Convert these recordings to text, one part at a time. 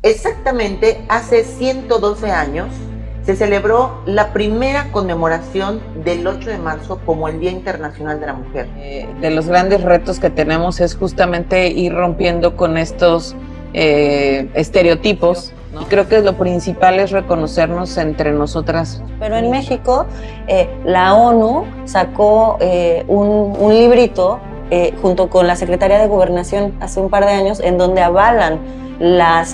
Exactamente hace 112 años se celebró la primera conmemoración del 8 de marzo como el Día Internacional de la Mujer. De los grandes retos que tenemos es justamente ir rompiendo con estos estereotipos, ¿no? Y creo que lo principal es reconocernos entre nosotras. Pero en México la ONU sacó un librito junto con la Secretaría de Gobernación hace un par de años en donde avalan la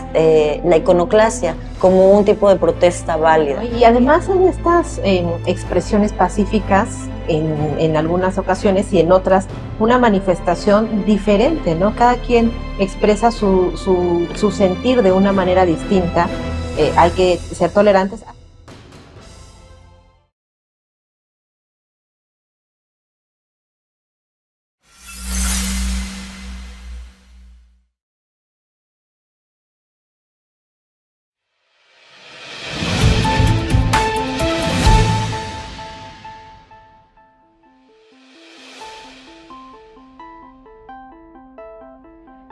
iconoclasia como un tipo de protesta válida. Y además en estas expresiones pacíficas en algunas ocasiones y en otras una manifestación diferente, ¿no? Cada quien expresa su sentir de una manera distinta. Hay que ser tolerantes.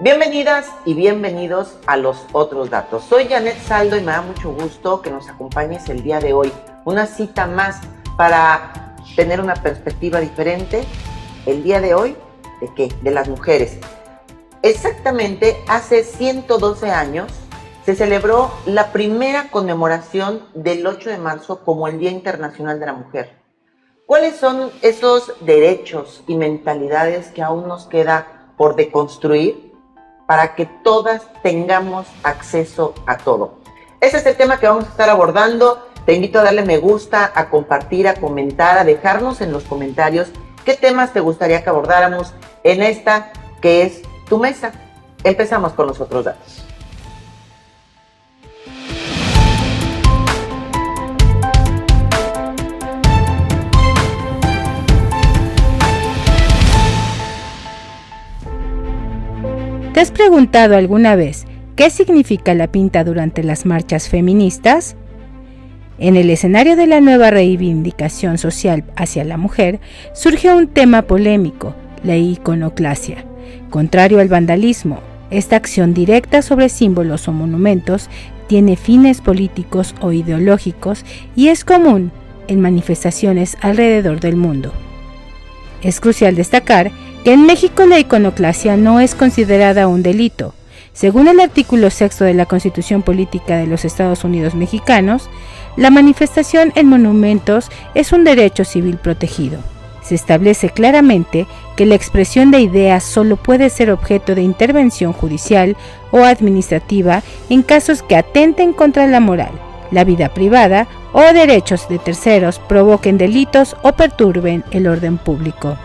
Bienvenidas y bienvenidos a Los Otros Datos. Soy Janet Saldo y me da mucho gusto que nos acompañes el día de hoy. Una cita más para tener una perspectiva diferente. El día de hoy, ¿de qué? De las mujeres. Exactamente hace 112 años se celebró la primera conmemoración del 8 de marzo como el Día Internacional de la Mujer. ¿Cuáles son esos derechos y mentalidades que aún nos queda por deconstruir para que todas tengamos acceso a todo? Ese es el tema que vamos a estar abordando. Te invito a darle me gusta, a compartir, a comentar, a dejarnos en los comentarios qué temas te gustaría que abordáramos en esta que es tu mesa. Empezamos con los otros datos. ¿Te has preguntado alguna vez qué significa la pinta durante las marchas feministas? En el escenario de la nueva reivindicación social hacia la mujer, surgió un tema polémico, la iconoclasia. Contrario al vandalismo, esta acción directa sobre símbolos o monumentos tiene fines políticos o ideológicos y es común en manifestaciones alrededor del mundo. Es crucial destacar que en México la iconoclasia no es considerada un delito. Según el artículo 6 de la Constitución Política de los Estados Unidos Mexicanos, la manifestación en monumentos es un derecho civil protegido. Se establece claramente que la expresión de ideas solo puede ser objeto de intervención judicial o administrativa en casos que atenten contra la moral, la vida privada o derechos de terceros, provoquen delitos o perturben el orden público.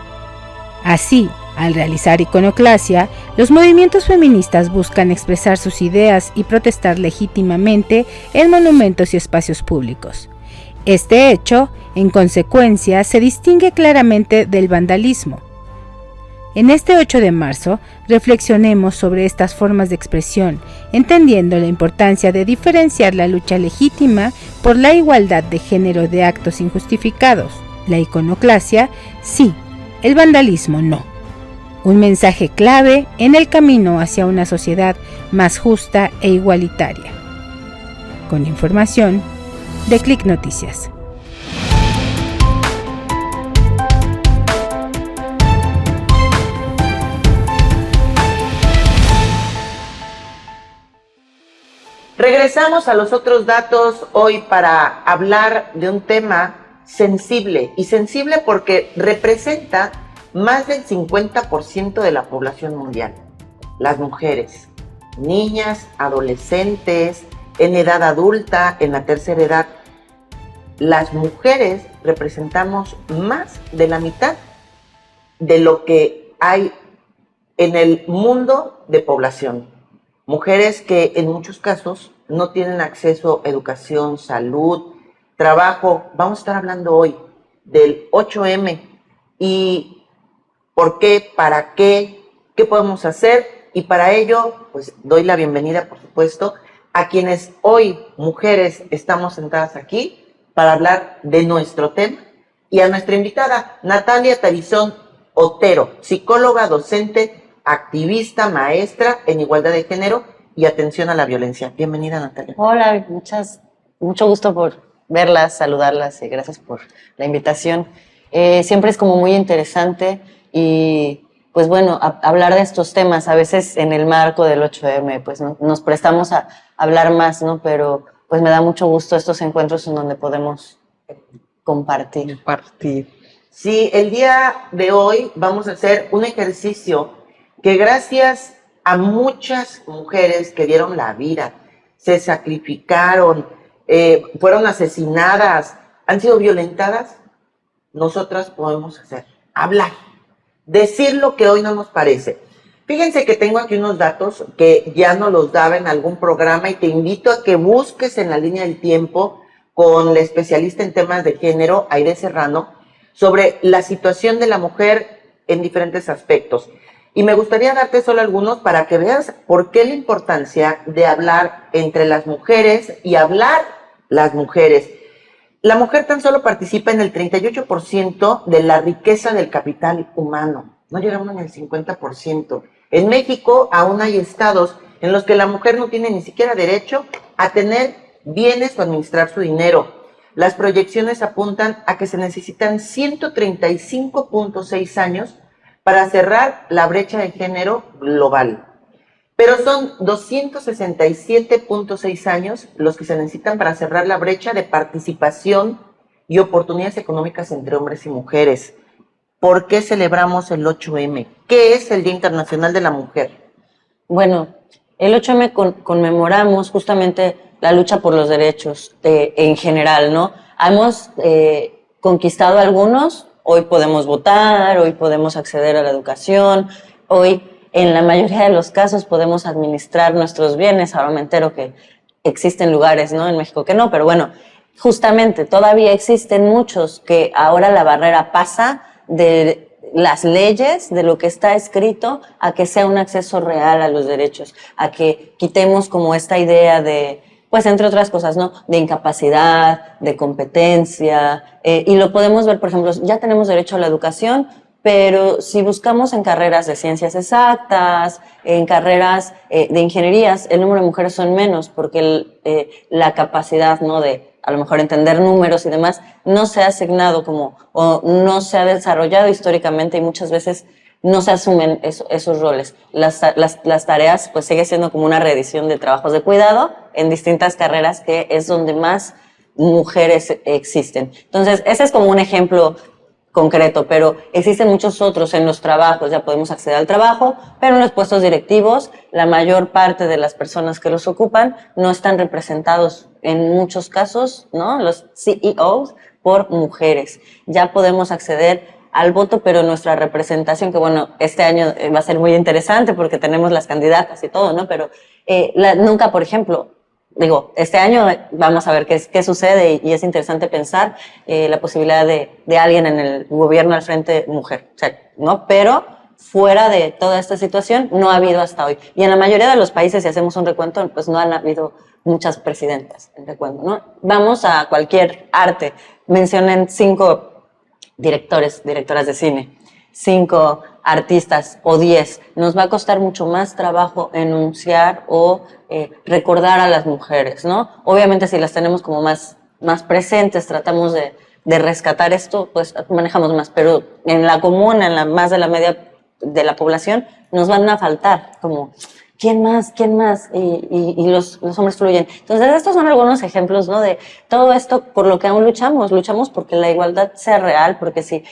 Así, al realizar iconoclasia, los movimientos feministas buscan expresar sus ideas y protestar legítimamente en monumentos y espacios públicos. Este hecho, en consecuencia, se distingue claramente del vandalismo. En este 8 de marzo, reflexionemos sobre estas formas de expresión, entendiendo la importancia de diferenciar la lucha legítima por la igualdad de género de actos injustificados. La iconoclasia, sí, el vandalismo no. Un mensaje clave en el camino hacia una sociedad más justa e igualitaria. Con información de Click Noticias. Regresamos a los otros datos hoy para hablar de un tema sensible, y sensible porque representa más del 50% de la población mundial, las mujeres, niñas, adolescentes, en edad adulta, en la tercera edad. Las mujeres representamos más de la mitad de lo que hay en el mundo de población. Mujeres que en muchos casos no tienen acceso a educación, salud, trabajo. Vamos a estar hablando hoy del 8M y por qué, para qué podemos hacer. Y para ello, pues doy la bienvenida, por supuesto, a quienes hoy, mujeres, estamos sentadas aquí para hablar de nuestro tema, y a nuestra invitada, Natalia Tarizón Otero, psicóloga, docente, activista, maestra en igualdad de género y atención a la violencia. Bienvenida, Natalia. Hola, mucho gusto por verlas, saludarlas y gracias por la invitación. Siempre es como muy interesante y pues bueno, hablar de estos temas, a veces en el marco del 8M, pues nos prestamos a hablar más, ¿no? Pero pues me da mucho gusto estos encuentros en donde podemos compartir. Sí, el día de hoy vamos a hacer un ejercicio que gracias a muchas mujeres que dieron la vida, se sacrificaron, fueron asesinadas, han sido violentadas, nosotras podemos hacer, hablar, decir lo que hoy no nos parece. Fíjense que tengo aquí unos datos que ya nos los daba en algún programa y te invito a que busques en la línea del tiempo con la especialista en temas de género, Aide Serrano, sobre la situación de la mujer en diferentes aspectos. Y me gustaría darte solo algunos para que veas por qué la importancia de hablar entre las mujeres y hablar las mujeres. La mujer tan solo participa en el 38% de la riqueza del capital humano. No llegamos ni al 50%. En México aún hay estados en los que la mujer no tiene ni siquiera derecho a tener bienes o administrar su dinero. Las proyecciones apuntan a que se necesitan 135.6 años para cerrar la brecha de género global. Pero son 267.6 años los que se necesitan para cerrar la brecha de participación y oportunidades económicas entre hombres y mujeres. ¿Por qué celebramos el 8M? ¿Qué es el Día Internacional de la Mujer? Bueno, el 8M conmemoramos justamente la lucha por los derechos en general, ¿no? Hemos conquistado algunos, hoy podemos votar, hoy podemos acceder a la educación, hoy en la mayoría de los casos podemos administrar nuestros bienes. Ahora me entero que existen lugares, ¿no?, en México que no, pero bueno, justamente todavía existen muchos que ahora la barrera pasa de las leyes, de lo que está escrito, a que sea un acceso real a los derechos, a que quitemos como esta idea de, pues entre otras cosas, ¿no?, de incapacidad, de competencia, y lo podemos ver, por ejemplo, ya tenemos derecho a la educación, pero si buscamos en carreras de ciencias exactas, en carreras de ingenierías, el número de mujeres son menos, porque la capacidad, ¿no?, de a lo mejor entender números y demás, no se ha asignado como, o no se ha desarrollado históricamente y muchas veces no se asumen esos roles. Las tareas, pues sigue siendo como una reedición de trabajos de cuidado en distintas carreras, que es donde más mujeres existen. Entonces, ese es como un ejemplo concreto, pero existen muchos otros en los trabajos. Ya podemos acceder al trabajo, pero en los puestos directivos, la mayor parte de las personas que los ocupan no están representados en muchos casos, ¿no?, los CEOs, por mujeres. Ya podemos acceder al voto, pero nuestra representación, que bueno, este año va a ser muy interesante porque tenemos las candidatas y todo, ¿no? Pero nunca, por ejemplo, digo, este año vamos a ver qué sucede y es interesante pensar la posibilidad de alguien en el gobierno al frente mujer, o sea, ¿no? Pero fuera de toda esta situación no ha habido hasta hoy. Y en la mayoría de los países, si hacemos un recuento, pues no han habido muchas presidentas en recuento, ¿no? Vamos a cualquier arte, mencionen 5 directoras de cine, 5 artistas o 10, nos va a costar mucho más trabajo enunciar o recordar a las mujeres, ¿no? Obviamente si las tenemos como más presentes, tratamos de rescatar esto, pues manejamos más, pero en la común, más de la media de la población, nos van a faltar, como, ¿quién más? Y los hombres fluyen. Entonces, estos son algunos ejemplos, ¿no?, de todo esto por lo que aún luchamos porque la igualdad sea real, porque si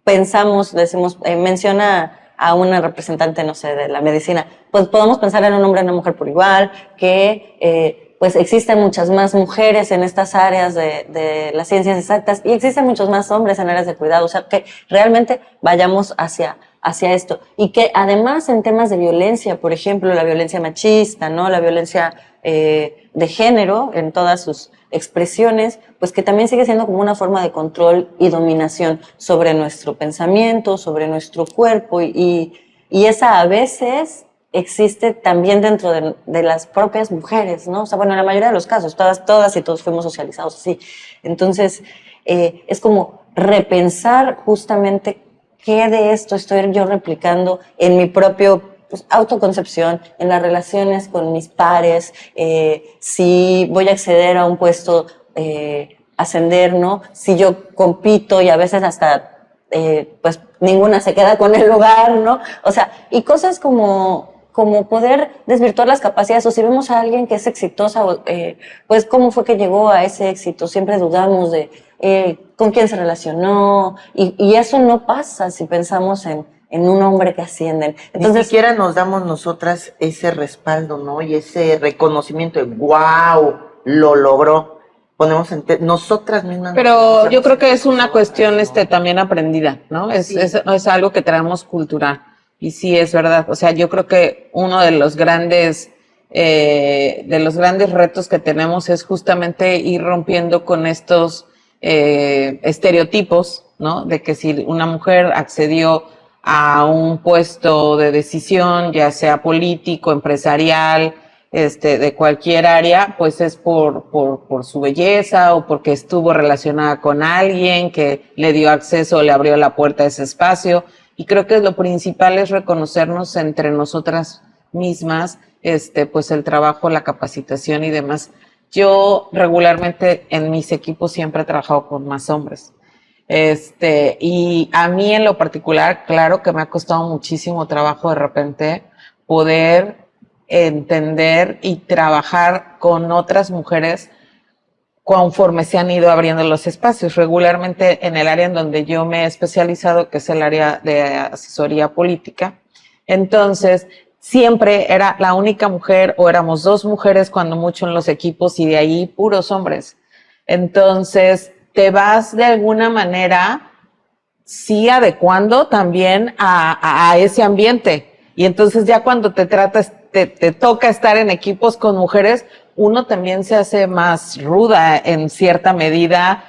pensamos, decimos, menciona a una representante, no sé, de la medicina, pues podemos pensar en un hombre y una mujer por igual, que pues existen muchas más mujeres en estas áreas de las ciencias exactas y existen muchos más hombres en áreas de cuidado, o sea, que realmente vayamos hacia esto. Y que además en temas de violencia, por ejemplo, la violencia machista, ¿no?, la violencia de género en todas sus expresiones, pues que también sigue siendo como una forma de control y dominación sobre nuestro pensamiento, sobre nuestro cuerpo, y esa a veces existe también dentro de las propias mujeres, ¿no? O sea, bueno, en la mayoría de los casos, todas y todos fuimos socializados así. Entonces, es como repensar justamente qué de esto estoy yo replicando en mi propio pues, autoconcepción, en las relaciones con mis pares, si voy a acceder a un puesto, ascender, ¿no? Si yo compito y a veces hasta, pues ninguna se queda con el lugar, ¿no? O sea, y cosas como poder desvirtuar las capacidades, o si vemos a alguien que es exitosa, pues cómo fue que llegó a ese éxito, siempre dudamos de con quién se relacionó, y eso no pasa si pensamos en un hombre que ascienden. Entonces, ni siquiera nos damos nosotras ese respaldo, ¿no? Y ese reconocimiento de wow, lo logró. Ponemos nosotras mismas. Pero yo creo que es una cuestión también aprendida, ¿no? Sí. Es algo que traemos cultural. Y sí, es verdad. O sea, yo creo que uno de los grandes retos que tenemos es justamente ir rompiendo con estos estereotipos, ¿no? De que si una mujer accedió a un puesto de decisión, ya sea político, empresarial, de cualquier área, pues es por su belleza o porque estuvo relacionada con alguien que le dio acceso o le abrió la puerta a ese espacio. Y creo que lo principal es reconocernos entre nosotras mismas, pues el trabajo, la capacitación y demás. Yo regularmente en mis equipos siempre he trabajado con más hombres. Y a mí en lo particular, claro que me ha costado muchísimo trabajo de repente poder entender y trabajar con otras mujeres conforme se han ido abriendo los espacios. Regularmente en el área en donde yo me he especializado, que es el área de asesoría política, entonces siempre era la única mujer o éramos dos mujeres cuando mucho en los equipos y de ahí puros hombres. Entonces te vas de alguna manera sí adecuando también a ese ambiente. Y entonces ya cuando te toca estar en equipos con mujeres, uno también se hace más ruda en cierta medida,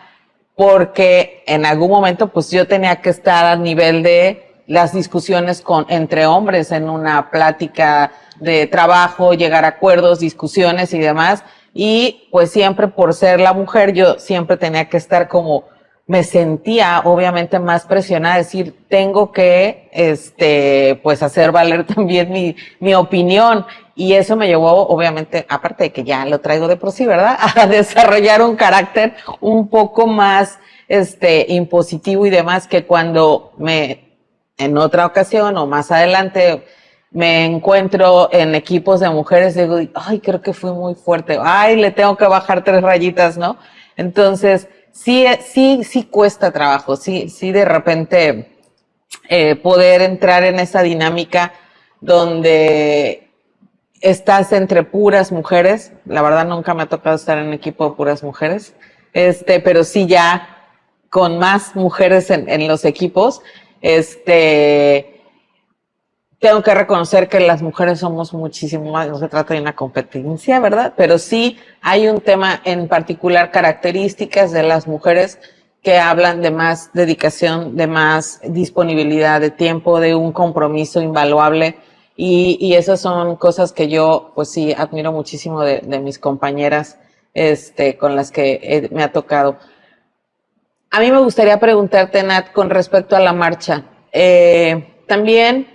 porque en algún momento pues yo tenía que estar a nivel de las discusiones entre hombres en una plática de trabajo, llegar a acuerdos, discusiones y demás, y pues siempre por ser la mujer yo siempre tenía que estar como, me sentía obviamente más presionada, decir, tengo que pues hacer valer también mi opinión. Y eso me llevó, obviamente, aparte de que ya lo traigo de por sí, ¿verdad?, a desarrollar un carácter un poco más impositivo y demás, que cuando en otra ocasión o más adelante me encuentro en equipos de mujeres, digo, ay, creo que fui muy fuerte, ay, le tengo que bajar 3 rayitas, ¿no? Entonces, sí cuesta trabajo, sí de repente poder entrar en esa dinámica donde estás entre puras mujeres. La verdad nunca me ha tocado estar en equipo de puras mujeres, pero sí ya con más mujeres en los equipos, tengo que reconocer que las mujeres somos muchísimo más, no se trata de una competencia, ¿verdad? Pero sí hay un tema en particular, características de las mujeres que hablan de más dedicación, de más disponibilidad de tiempo, de un compromiso invaluable. Y esas son cosas que yo, pues sí, admiro muchísimo de mis compañeras con las que me ha tocado. A mí me gustaría preguntarte, Nat, con respecto a la marcha. También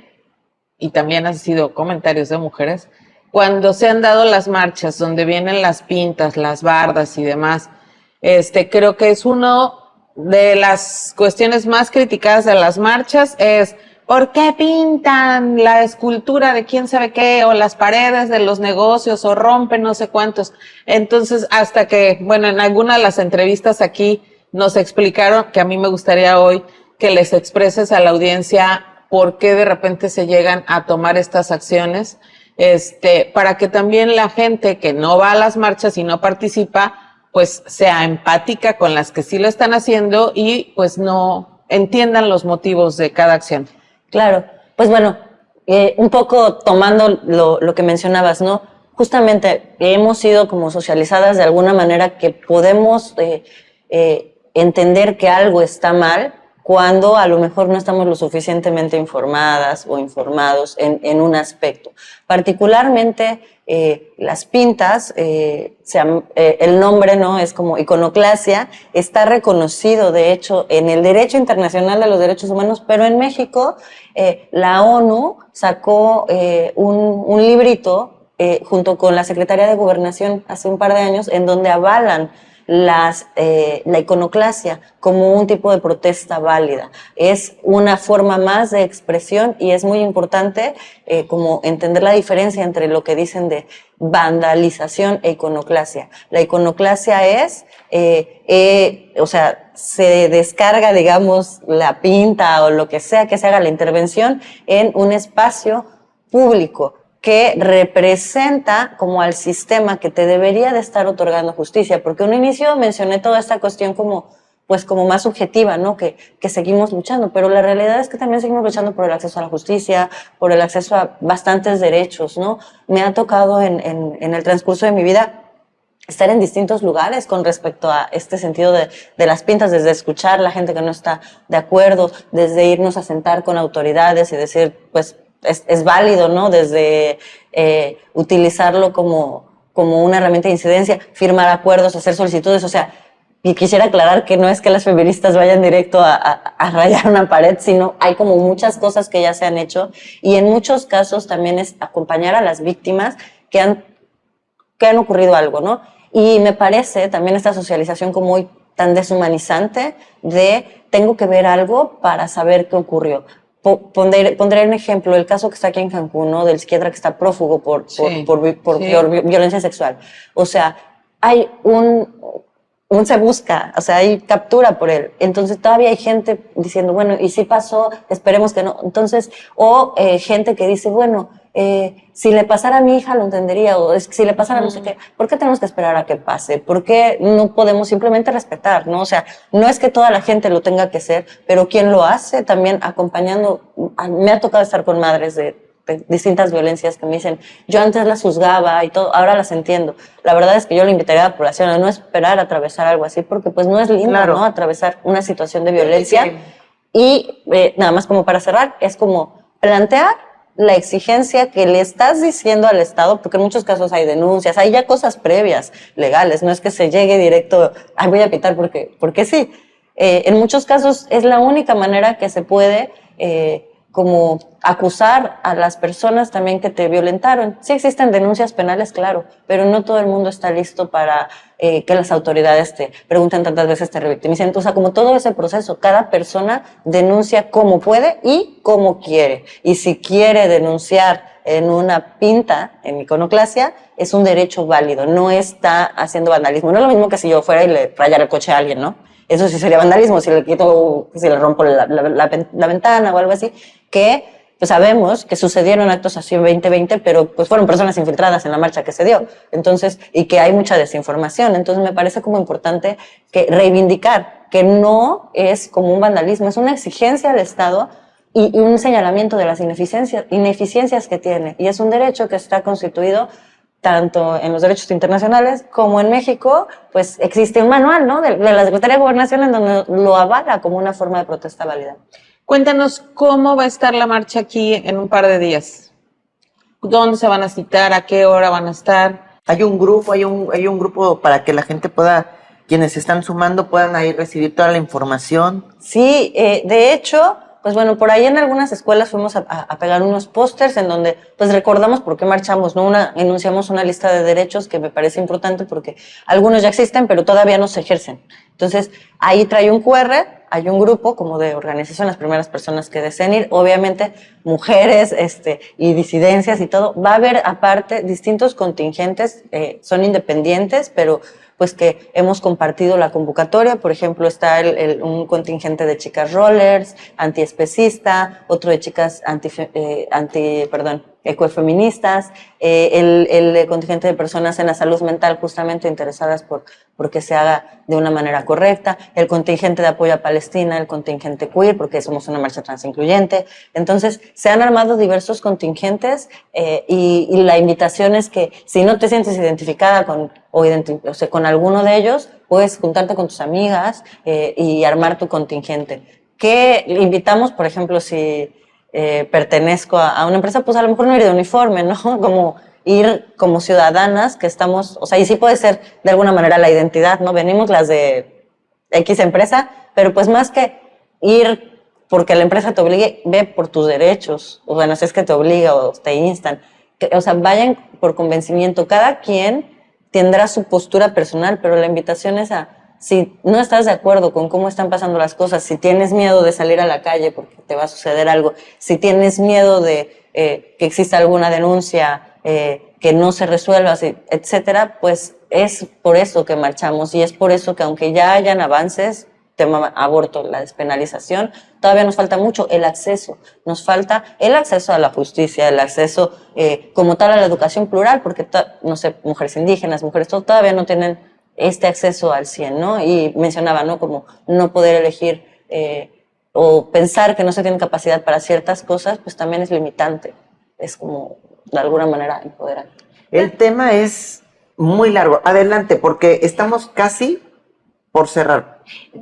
han sido comentarios de mujeres, cuando se han dado las marchas, donde vienen las pintas, las bardas y demás, creo que es uno de las cuestiones más criticadas de las marchas, es ¿por qué pintan la escultura de quién sabe qué, o las paredes de los negocios, o rompen no sé cuántos? Entonces, hasta que, bueno, en alguna de las entrevistas aquí nos explicaron, que a mí me gustaría hoy que les expreses a la audiencia por qué de repente se llegan a tomar estas acciones, para que también la gente que no va a las marchas y no participa, pues sea empática con las que sí lo están haciendo y pues no entiendan los motivos de cada acción. Claro, pues bueno, un poco tomando lo que mencionabas, ¿no? Justamente hemos sido como socializadas de alguna manera que podemos entender que algo está mal cuando a lo mejor no estamos lo suficientemente informadas o informados en un aspecto. Particularmente las pintas, el nombre, ¿no?, es como iconoclasia, está reconocido de hecho en el derecho internacional de los derechos humanos, pero en México la ONU sacó un librito junto con la Secretaría de Gobernación hace un par de años, en donde avalan la iconoclasia como un tipo de protesta válida. Es una forma más de expresión y es muy importante como entender la diferencia entre lo que dicen de vandalización e iconoclasia. La iconoclasia es, o sea, se descarga, digamos, la pinta o lo que sea que se haga la intervención en un espacio público que representa como al sistema que te debería de estar otorgando justicia, porque en un inicio mencioné toda esta cuestión como más subjetiva, ¿no? Que seguimos luchando, pero la realidad es que también seguimos luchando por el acceso a la justicia, por el acceso a bastantes derechos, ¿no? Me ha tocado en el transcurso de mi vida estar en distintos lugares con respecto a este sentido de las pintas, desde escuchar a la gente que no está de acuerdo, desde irnos a sentar con autoridades y decir, pues, es válido, ¿no? Desde utilizarlo como una herramienta de incidencia, firmar acuerdos, hacer solicitudes, o sea, y quisiera aclarar que no es que las feministas vayan directo a rayar una pared, sino hay como muchas cosas que ya se han hecho y en muchos casos también es acompañar a las víctimas que han ocurrido algo, ¿no? Y me parece también esta socialización como hoy tan deshumanizante de tengo que ver algo para saber qué ocurrió. Pondré un ejemplo, el caso que está aquí en Cancún, ¿no? Del psiquiatra que está prófugo por violencia sexual. O sea, hay se busca, o sea, hay captura por él. Entonces todavía hay gente diciendo, bueno, y si pasó, esperemos que no. Entonces, gente que dice, bueno, si le pasara a mi hija lo entendería, o si le pasara no sé qué, ¿por qué tenemos que esperar a que pase? ¿Por qué no podemos simplemente respetar, no? O sea, no es que toda la gente lo tenga que hacer, pero quien lo hace también acompañando, me ha tocado estar con madres de distintas violencias que me dicen, yo antes las juzgaba y todo, ahora las entiendo. La verdad es que yo le invitaría a la población a no esperar a atravesar algo así, porque pues no es lindo, claro, ¿no? Atravesar una situación de violencia. Sí. Y nada más como para cerrar, es como plantear la exigencia que le estás diciendo al Estado, porque en muchos casos hay denuncias, hay ya cosas previas legales, no es que se llegue directo, voy a pitar porque sí. En muchos casos es la única manera que se puede como acusar a las personas también que te violentaron. Sí existen denuncias penales, claro, pero no todo el mundo está listo para que las autoridades te pregunten tantas veces, te revictimicen. O sea, como todo ese proceso, cada persona denuncia como puede y como quiere. Y si quiere denunciar en una pinta, en iconoclasia, es un derecho válido, no está haciendo vandalismo. No es lo mismo que si yo fuera y le rayara el coche a alguien, ¿no? Eso sí sería vandalismo, si le quito, si le rompo la ventana o algo así, que pues sabemos que sucedieron actos así en 2020, pero pues fueron personas infiltradas en la marcha que se dio. Entonces, y que hay mucha desinformación. Entonces me parece como importante que reivindicar que no es como un vandalismo, es una exigencia al Estado y un señalamiento de las ineficiencias que tiene. Y es un derecho que está constituido tanto en los derechos internacionales como en México, pues existe un manual, ¿no? de la Secretaría de Gobernación en donde lo avala como una forma de protesta válida. Cuéntanos cómo va a estar la marcha aquí en un par de días. ¿Dónde se van a citar? ¿A qué hora van a estar? Hay un grupo para que la gente pueda, quienes se están sumando, puedan ahí recibir toda la información. Sí, de hecho, pues bueno, por ahí en algunas escuelas fuimos a pegar unos pósters en donde pues recordamos por qué marchamos, ¿no? Enunciamos una lista de derechos que me parece importante porque algunos ya existen, pero todavía no se ejercen. Entonces, ahí trae un QR, hay un grupo como de organización, las primeras personas que deseen ir, obviamente mujeres y disidencias y todo. Va a haber aparte distintos contingentes, son independientes, pero pues que hemos compartido la convocatoria. Por ejemplo, está un contingente de chicas rollers, antiespecista, otro de chicas ecofeministas, el contingente de personas en la salud mental justamente interesadas por que se haga de una manera correcta, el contingente de apoyo a Palestina, el contingente queer, porque somos una marcha transincluyente. Entonces, se han armado diversos contingentes y la invitación es que si no te sientes identificada con alguno de ellos, puedes juntarte con tus amigas y armar tu contingente. ¿qué invitamos, por ejemplo, si pertenezco a una empresa? Pues a lo mejor no ir de uniforme, ¿no? Como ir como ciudadanas que estamos, o sea, y sí puede ser de alguna manera la identidad, ¿no? Venimos las de X empresa, pero pues más que ir porque la empresa te obligue, ve por tus derechos, o bueno, si es que te obliga o te instan, o sea, vayan por convencimiento, cada quien tendrá su postura personal, pero la invitación es a, si no estás de acuerdo con cómo están pasando las cosas, si tienes miedo de salir a la calle porque te va a suceder algo, si tienes miedo de que exista alguna denuncia, que no se resuelva, etcétera, pues es por eso que marchamos y es por eso que aunque ya hayan avances, tema aborto, la despenalización, todavía nos falta mucho el acceso, nos falta el acceso a la justicia, el acceso como tal a la educación plural, porque no sé, mujeres indígenas, mujeres todavía no tienen este acceso al 100, ¿no? Y mencionaba, ¿no? Como no poder elegir o pensar que no se tiene capacidad para ciertas cosas, pues también es limitante, es como de alguna manera empoderante. El tema es muy largo. Adelante, porque estamos casi por cerrar.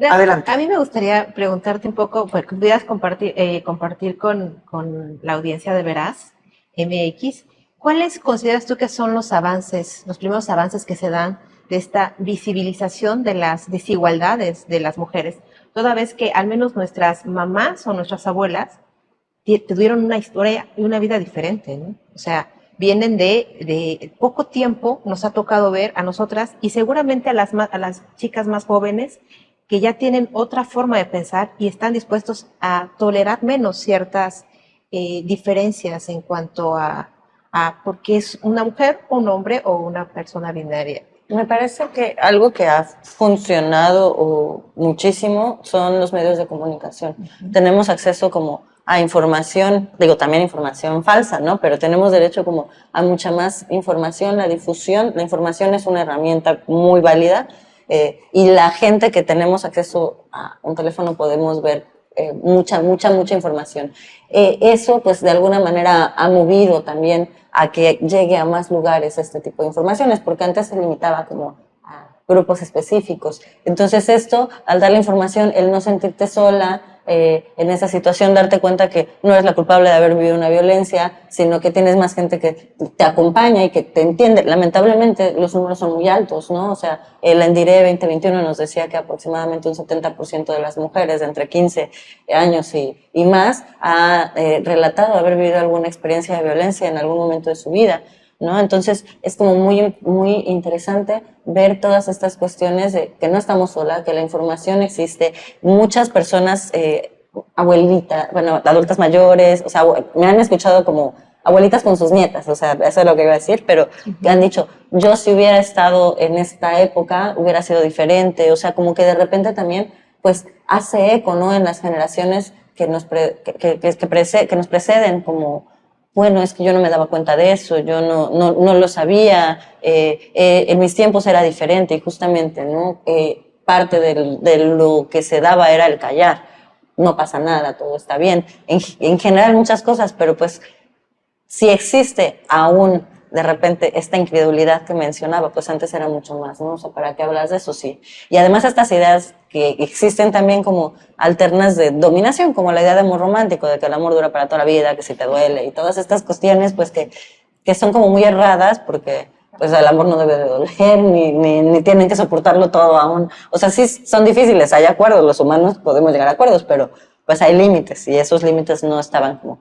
Adelante. A mí me gustaría preguntarte un poco, porque pudieras compartir con la audiencia de Veraz MX, ¿cuáles consideras tú que son los avances, los primeros avances que se dan de esta visibilización de las desigualdades de las mujeres? Toda vez que al menos nuestras mamás o nuestras abuelas tuvieron una historia y una vida diferente, ¿no? O sea, vienen de poco tiempo, nos ha tocado ver a nosotras y seguramente a las chicas más jóvenes que ya tienen otra forma de pensar y están dispuestos a tolerar menos ciertas diferencias en cuanto a porque es una mujer, un hombre o una persona binaria. Me parece que algo que ha funcionado muchísimo son los medios de comunicación. Tenemos acceso como a información, digo también información falsa, ¿no? Pero tenemos derecho como a mucha más información, la difusión. La información es una herramienta muy válida y la gente que tenemos acceso a un teléfono podemos ver mucha información. Eso pues de alguna manera ha movido también a que llegue a más lugares este tipo de informaciones, porque antes se limitaba como a grupos específicos. Entonces esto, al dar la información, el no sentirte sola en esa situación, darte cuenta que no eres la culpable de haber vivido una violencia, sino que tienes más gente que te acompaña y que te entiende. Lamentablemente los números son muy altos, ¿no? O sea, el Endire 2021 nos decía que aproximadamente un 70% de las mujeres de entre 15 años y más ha relatado haber vivido alguna experiencia de violencia en algún momento de su vida, ¿no? Entonces es como muy interesante ver todas estas cuestiones de que no estamos solas, que la información existe, muchas personas, abuelitas, bueno, adultas mayores, o sea, me han escuchado como abuelitas con sus nietas, o sea, eso es lo que iba a decir, pero que han dicho, yo si hubiera estado en esta época hubiera sido diferente, o sea, como que de repente también, pues, hace eco, ¿no? En las generaciones que nos preceden, como, bueno, es que yo no me daba cuenta de eso, yo no lo sabía, en mis tiempos era diferente y justamente, ¿no? Parte de lo que se daba era el callar, no pasa nada, todo está bien, en general muchas cosas, pero pues si existe aún de repente esta incredulidad que mencionaba, pues antes era mucho más, ¿no? O sea, ¿para qué hablas de eso? Sí. Y además estas ideas que existen también como alternas de dominación, como la idea de amor romántico, de que el amor dura para toda la vida, que si te duele, y todas estas cuestiones, pues que son como muy erradas, porque pues el amor no debe de doler, ni tienen que soportarlo todo aún. O sea, sí son difíciles, hay acuerdos, los humanos podemos llegar a acuerdos, pero pues hay límites, y esos límites no estaban como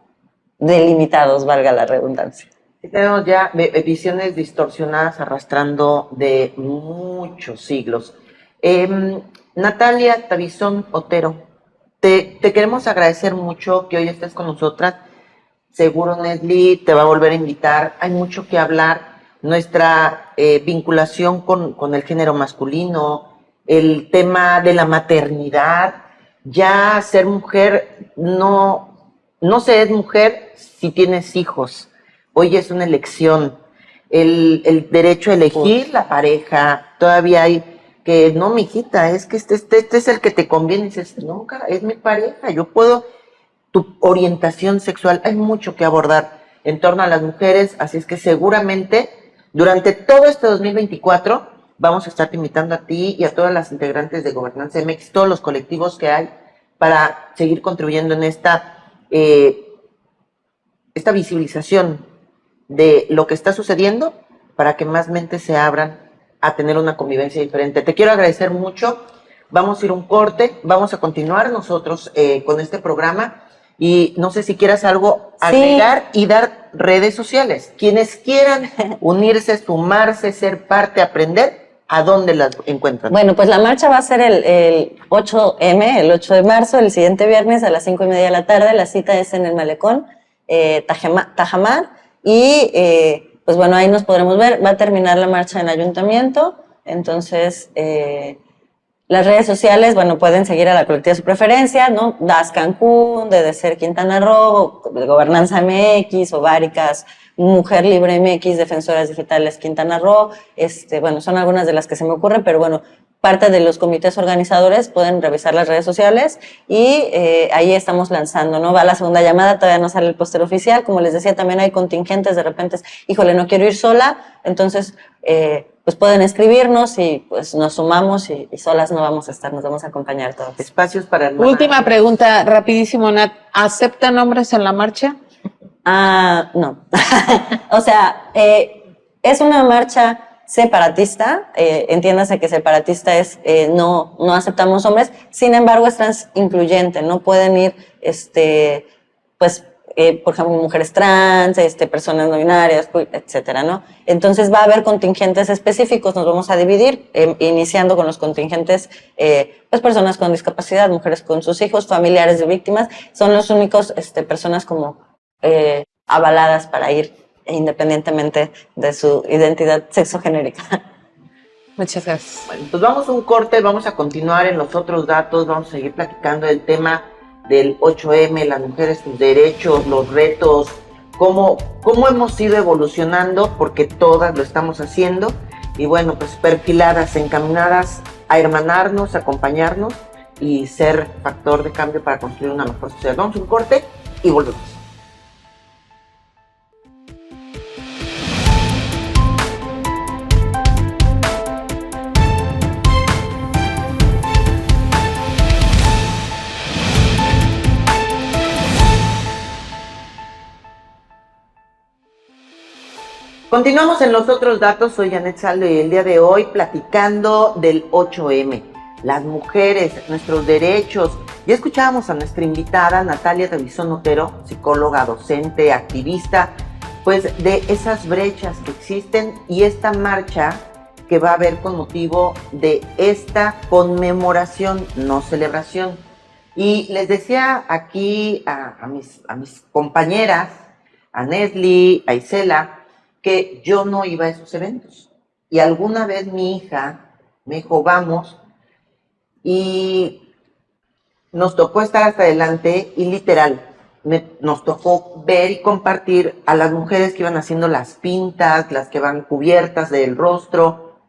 delimitados, valga la redundancia. Tenemos ya visiones distorsionadas arrastrando de muchos siglos. Natalia Tabizón Otero, te queremos agradecer mucho que hoy estés con nosotras. Seguro Nesli te va a volver a invitar. Hay mucho que hablar. Nuestra vinculación con el género masculino, el tema de la maternidad. Ya ser mujer, no se es mujer si tienes hijos. Hoy es una elección, el derecho a elegir la pareja. Todavía hay que, no, mijita, es que este es el que te conviene. Y dices, no, cara, es mi pareja, yo puedo, tu orientación sexual, hay mucho que abordar en torno a las mujeres, así es que seguramente durante todo este 2024 vamos a estar invitando a ti y a todas las integrantes de Gobernanza MX, todos los colectivos que hay, para seguir contribuyendo en esta visibilización de lo que está sucediendo para que más mentes se abran a tener una convivencia diferente. Te quiero agradecer mucho. Vamos a ir a un corte, vamos a continuar nosotros con este programa y no sé si quieras algo agregar y dar redes sociales. Quienes quieran unirse, sumarse, ser parte, aprender, ¿a dónde las encuentran? Bueno, pues la marcha va a ser el 8M, el 8 de marzo, el siguiente viernes a las 5:30 de la tarde. La cita es en el Malecón, Tajamar, y pues bueno, ahí nos podremos ver. Va a terminar la marcha en el ayuntamiento, entonces las redes sociales, bueno, pueden seguir a la colectiva de su preferencia, ¿no? DAS Cancún, DDCER Quintana Roo, Gobernanza MX, Ováricas, Mujer Libre MX, Defensoras Digitales Quintana Roo, bueno, son algunas de las que se me ocurren, pero bueno, parte de los comités organizadores pueden revisar las redes sociales y ahí estamos lanzando, ¿no? Va la segunda llamada, todavía no sale el póster oficial, como les decía, también hay contingentes, de repente, híjole, no quiero ir sola, entonces, pues pueden escribirnos y pues nos sumamos y solas no vamos a estar, nos vamos a acompañar todos. Espacios para... Última pregunta, rapidísimo, Nat, ¿aceptan hombres en la marcha? No. O sea, es una marcha separatista, entiéndase que separatista es no aceptamos hombres, sin embargo es trans incluyente, no pueden ir, pues, por ejemplo, mujeres trans, personas no binarias, etcétera, ¿no? Entonces va a haber contingentes específicos, nos vamos a dividir, iniciando con los contingentes, pues personas con discapacidad, mujeres con sus hijos, familiares de víctimas, son los únicos, personas como avaladas para ir independientemente de su identidad sexogenérica. Muchas gracias. Bueno, pues vamos a un corte, vamos a continuar en los otros datos, vamos a seguir platicando del tema del 8M, las mujeres, sus derechos, los retos, cómo hemos ido evolucionando, porque todas lo estamos haciendo, y bueno, pues perfiladas, encaminadas a hermanarnos, a acompañarnos y ser factor de cambio para construir una mejor sociedad. Vamos a un corte y volvemos. Continuamos en los otros datos, soy Janet Saldo y el día de hoy platicando del 8M, las mujeres, nuestros derechos. Ya escuchábamos a nuestra invitada Natalia Trevisan Otero, psicóloga, docente, activista, pues de esas brechas que existen y esta marcha que va a haber con motivo de esta conmemoración, no celebración. Y les decía aquí a mis compañeras, a Nesli, a Isela, que yo no iba a esos eventos. Y alguna vez mi hija me dijo, vamos, y nos tocó estar hasta adelante y literal, nos tocó ver y compartir a las mujeres que iban haciendo las pintas, las que van cubiertas del rostro,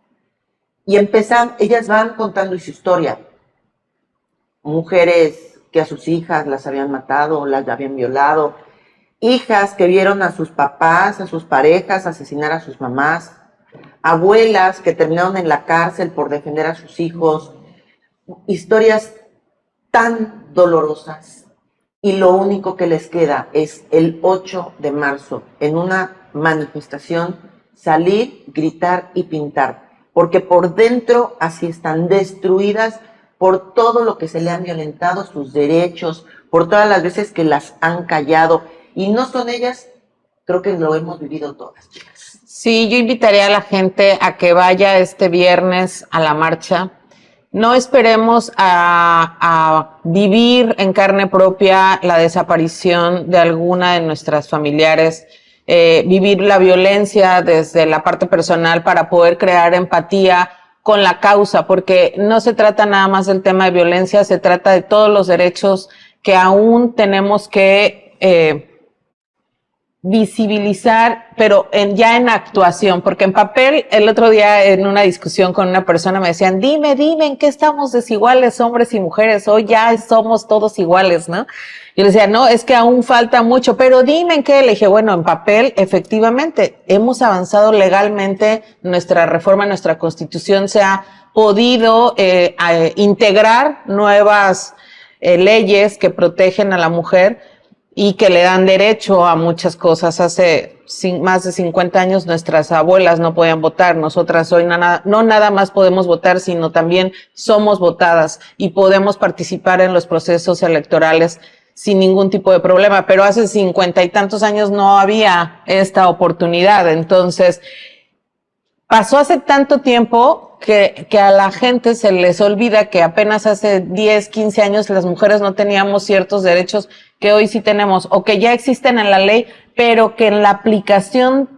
y ellas van contando su historia. Mujeres que a sus hijas las habían matado, las habían violado, hijas que vieron a sus papás, a sus parejas asesinar a sus mamás, abuelas que terminaron en la cárcel por defender a sus hijos, historias tan dolorosas. Y lo único que les queda es el 8 de marzo, en una manifestación, salir, gritar y pintar, porque por dentro así están destruidas por todo lo que se le han violentado, sus derechos, por todas las veces que las han callado. Y no son ellas, creo que lo hemos vivido todas, chicas. Sí, yo invitaría a la gente a que vaya este viernes a la marcha. No esperemos a vivir en carne propia la desaparición de alguna de nuestras familiares, vivir la violencia desde la parte personal para poder crear empatía con la causa, porque no se trata nada más del tema de violencia, se trata de todos los derechos que aún tenemos que visibilizar, pero ya en actuación, porque en papel, el otro día en una discusión con una persona me decían, dime, ¿en qué estamos desiguales hombres y mujeres? Hoy ya somos todos iguales, ¿no? Yo le decía, no, es que aún falta mucho, pero dime en qué. Le dije, bueno, en papel, efectivamente, hemos avanzado legalmente, nuestra reforma, nuestra constitución se ha podido integrar nuevas leyes que protegen a la mujer y que le dan derecho a muchas cosas. Hace más de 50 años nuestras abuelas no podían votar, nosotras hoy no nada más podemos votar, sino también somos votadas y podemos participar en los procesos electorales sin ningún tipo de problema, pero hace 50 y tantos años no había esta oportunidad. Entonces, pasó hace tanto tiempo que a la gente se les olvida que apenas hace 10, 15 años las mujeres no teníamos ciertos derechos que hoy sí tenemos, o que ya existen en la ley, pero que en la aplicación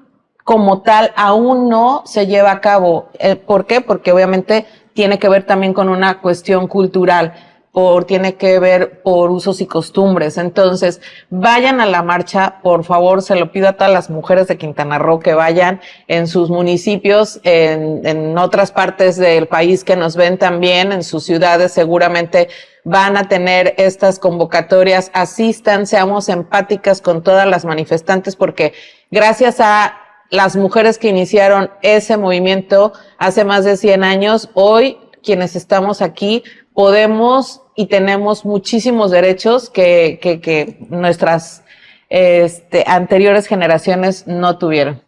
como tal aún no se lleva a cabo. ¿Por qué? Porque obviamente tiene que ver también con una cuestión cultural, tiene que ver por usos y costumbres. Entonces, vayan a la marcha, por favor, se lo pido a todas las mujeres de Quintana Roo que vayan en sus municipios, en otras partes del país que nos ven también, en sus ciudades seguramente van a tener estas convocatorias, asistan, seamos empáticas con todas las manifestantes, porque gracias a las mujeres que iniciaron ese movimiento hace más de 100 años, hoy quienes estamos aquí podemos y tenemos muchísimos derechos que nuestras anteriores generaciones no tuvieron.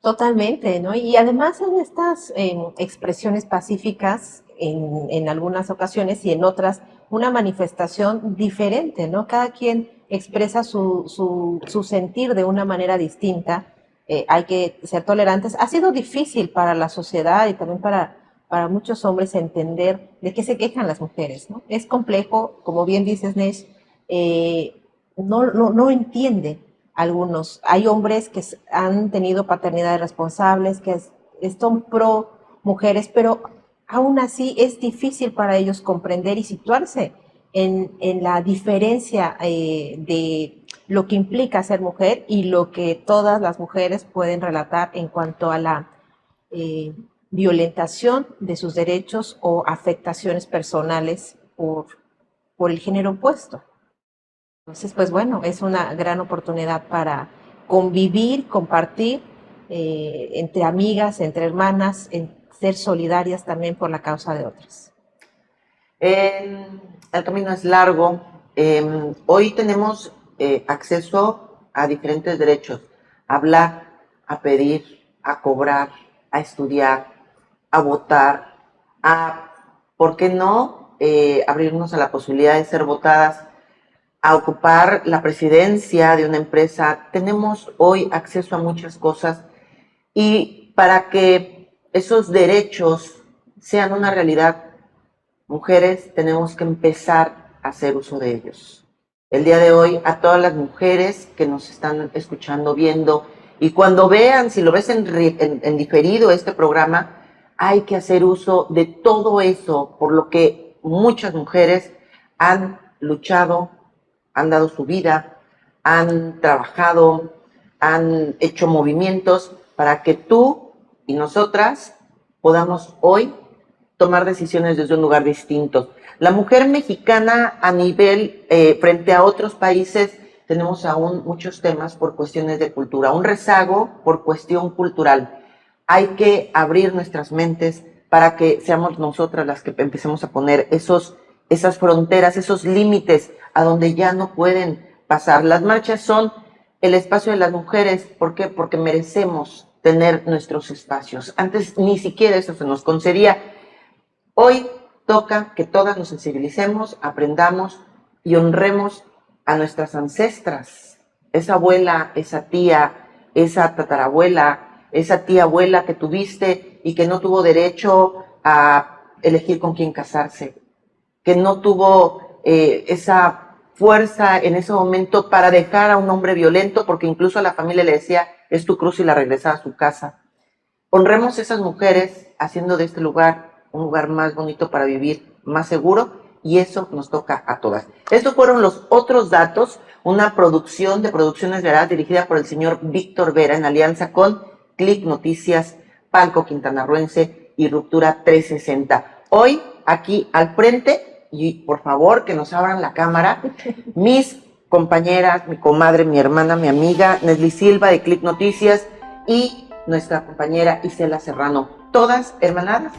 Totalmente, ¿no? Y además en estas expresiones pacíficas, en algunas ocasiones y en otras, una manifestación diferente, ¿no? Cada quien expresa su sentir de una manera distinta. Hay que ser tolerantes. Ha sido difícil para la sociedad y también para muchos hombres entender de qué se quejan las mujeres, ¿no? Es complejo, como bien dices, Nesh, no entiende algunos. Hay hombres que han tenido paternidades responsables, que son pro mujeres, pero aún así es difícil para ellos comprender y situarse en la diferencia de lo que implica ser mujer y lo que todas las mujeres pueden relatar en cuanto a la violentación de sus derechos o afectaciones personales por el género opuesto. Entonces, pues bueno, es una gran oportunidad para convivir, compartir entre amigas, entre hermanas, ser solidarias también por la causa de otras. El camino es largo. Hoy tenemos acceso a diferentes derechos: a hablar, a pedir, a cobrar, a estudiar, a votar, ¿por qué no abrirnos a la posibilidad de ser votadas, a ocupar la presidencia de una empresa? Tenemos hoy acceso a muchas cosas, y para que esos derechos sean una realidad, mujeres, tenemos que empezar a hacer uso de ellos. El día de hoy, a todas las mujeres que nos están escuchando, viendo, y cuando vean, si lo ves en diferido este programa, hay que hacer uso de todo eso por lo que muchas mujeres han luchado, han dado su vida, han trabajado, han hecho movimientos para que tú y nosotras podamos hoy tomar decisiones desde un lugar distinto. La mujer mexicana a nivel, frente a otros países, tenemos aún muchos temas por cuestiones de cultura, un rezago por cuestión cultural. Hay que abrir nuestras mentes para que seamos nosotras las que empecemos a poner esas fronteras, esos límites a donde ya no pueden pasar. Las marchas son el espacio de las mujeres. ¿Por qué? Porque merecemos tener nuestros espacios. Antes ni siquiera eso se nos concedía. Hoy toca que todas nos sensibilicemos, aprendamos y honremos a nuestras ancestras, esa abuela, esa tía, esa tatarabuela, esa tía abuela que tuviste y que no tuvo derecho a elegir con quién casarse, que no tuvo esa fuerza en ese momento para dejar a un hombre violento, porque incluso a la familia le decía, es tu cruz, y la regresaba a su casa. Honremos a esas mujeres haciendo de este lugar un lugar más bonito para vivir, más seguro, y eso nos toca a todas. Estos fueron los otros datos, una producción de Producciones Veraz dirigida por el señor Víctor Vera en alianza con Click Noticias, Palco Quintanarroense y Ruptura 360. Hoy, aquí al frente, y por favor que nos abran la cámara, mis compañeras, mi comadre, mi hermana, mi amiga, Nesli Silva de Click Noticias y nuestra compañera Isela Serrano, todas hermanadas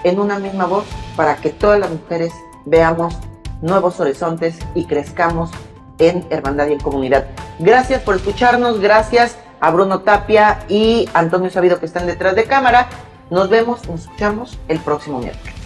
en una misma voz para que todas las mujeres veamos nuevos horizontes y crezcamos en hermandad y en comunidad. Gracias por escucharnos, gracias a Bruno Tapia y Antonio Sabido que están detrás de cámara. Nos vemos, nos escuchamos el próximo miércoles.